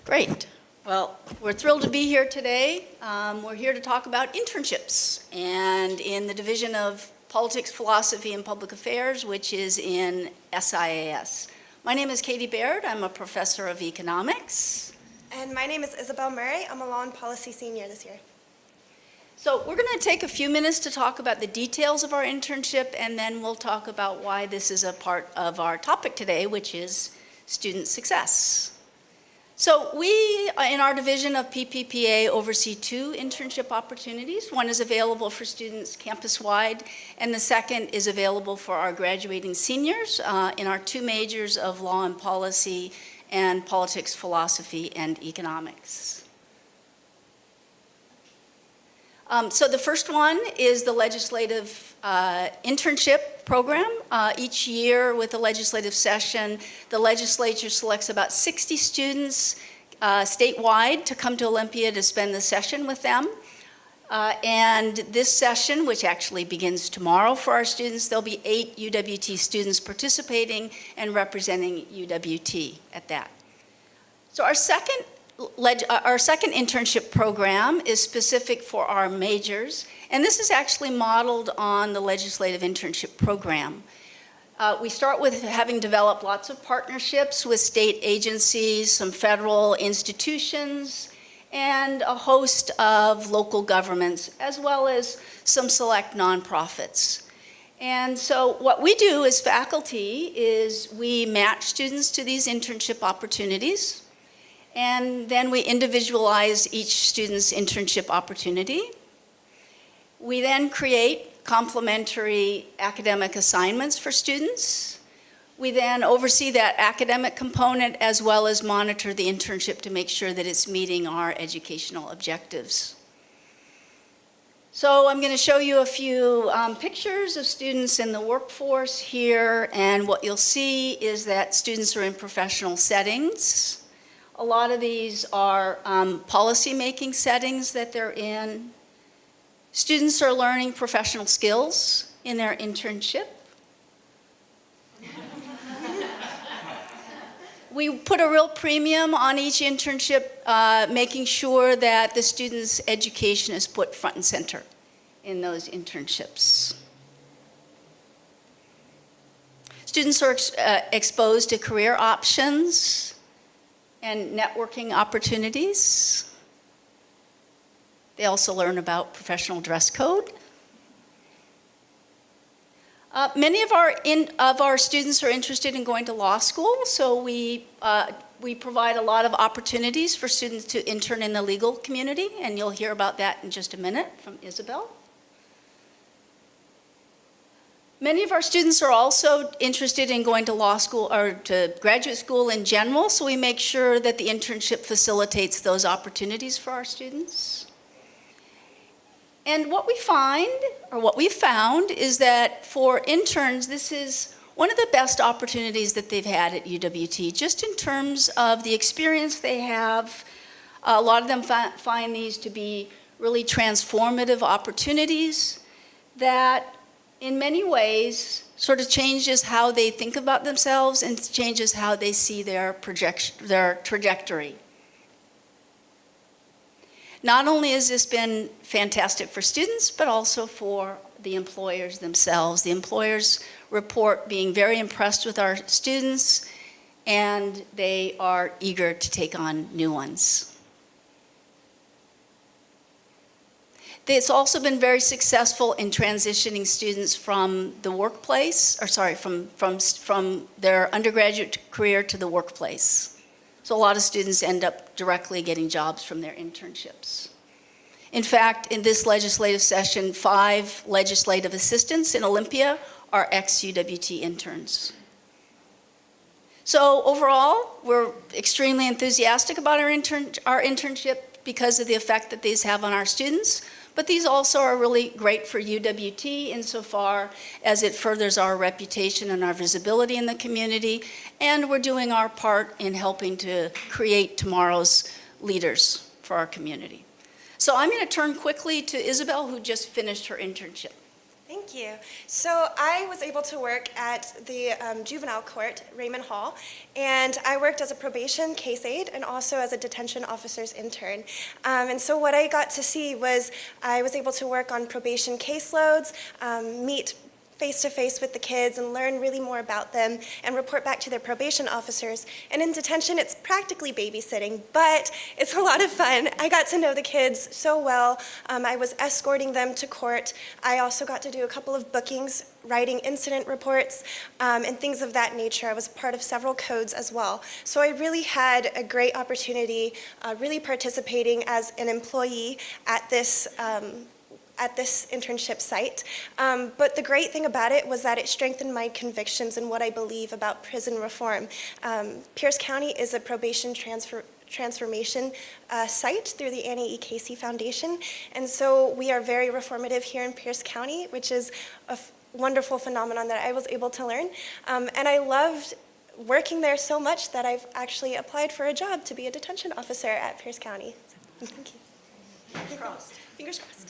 Great. Well, we're thrilled to be here today. We're here to talk about internships and in the Division of Politics, Philosophy, and Public Affairs, which is in SIAS. My name is Katie Baird. I'm a professor of economics. And my name is Isabel Murray. I'm a law and policy senior this year. So we're going to take a few minutes to talk about the details of our internship, and then we'll talk about why this is a part of our topic today, which is student success. So we, in our division of PPPA, oversee two internship opportunities. One is available for students campus-wide, and the second is available for our graduating seniors in our two majors of law and policy and politics, philosophy, and economics. So the first one is the legislative internship program. Each year with the legislative session, the legislature selects about 60 students statewide to come to Olympia to spend the session with them. And this session, which actually begins tomorrow for our students, there'll be 8 UWT students participating and representing UWT at that. So our second internship program is specific for our majors, and this is actually modeled on the legislative internship program. We start with having developed lots of partnerships with state agencies, some federal institutions, and a host of local governments, as well as some select nonprofits. And so what we do as faculty is we match students to these internship opportunities, and then we individualize each student's internship opportunity. We then create complementary academic assignments for students. We then oversee that academic component as well as monitor the internship to make sure that it's meeting our educational objectives. So I'm going to show you a few pictures of students in the workforce here, and what you'll see is that students are in professional settings. A lot of these are policy-making settings that they're in. Students are learning professional skills in their internship. We put a real premium on each internship, making sure that the student's education is put front and center in those internships. Students are exposed to career options and networking opportunities. They also learn about professional dress code. Many of our students are interested in going to law school, so we provide a lot of opportunities for students to intern in the legal community, and you'll hear about that in just a minute from Isabel. Many of our students are also interested in going to law school or to graduate school in general, so we make sure that the internship facilitates those opportunities for our students. And what we find, or what we've found, is that for interns, this is one of the best opportunities that they've had at UWT, just in terms of the experience they have. A lot of them find these to be really transformative opportunities that in many ways sort of changes how they think about themselves and changes how they see their trajectory. Not only has this been fantastic for students, but also for the employers themselves. The employers report being very impressed with our students, and they are eager to take on new ones. It's also been very successful in transitioning students from the workplace, from their undergraduate career to the workplace. So a lot of students end up directly getting jobs from their internships. In fact, in this legislative session, 5 legislative assistants in Olympia are ex-UWT interns. So overall, we're extremely enthusiastic about our internship because of the effect that these have on our students. But these also are really great for UWT insofar as it furthers our reputation and our visibility in the community, and we're doing our part in helping to create tomorrow's leaders for our community. So I'm going to turn quickly to Isabel, who just finished her internship. Thank you. So I was able to work at the juvenile court, Raymond Hall, and I worked as a probation case aide and also as a detention officer's intern. And so what I got to see was I was able to work on probation caseloads, meet face-to-face with the kids and learn really more about them and report back to their probation officers. And in detention, it's practically babysitting, but it's a lot of fun. I got to know the kids so well. I was escorting them to court. I also got to do a couple of bookings, writing incident reports, and things of that nature. I was part of several codes as well. So I really had a great opportunity really participating as an employee at this internship site. But the great thing about it was that it strengthened my convictions and what I believe about prison reform. Pierce County is a probation transformation site through the Annie E. Casey Foundation, and so we are very reformative here in Pierce County, which is a wonderful phenomenon that I was able to learn. And I loved working there so much that I've actually applied for a job to be a detention officer at Pierce County. So, thank you. Fingers crossed. Fingers crossed.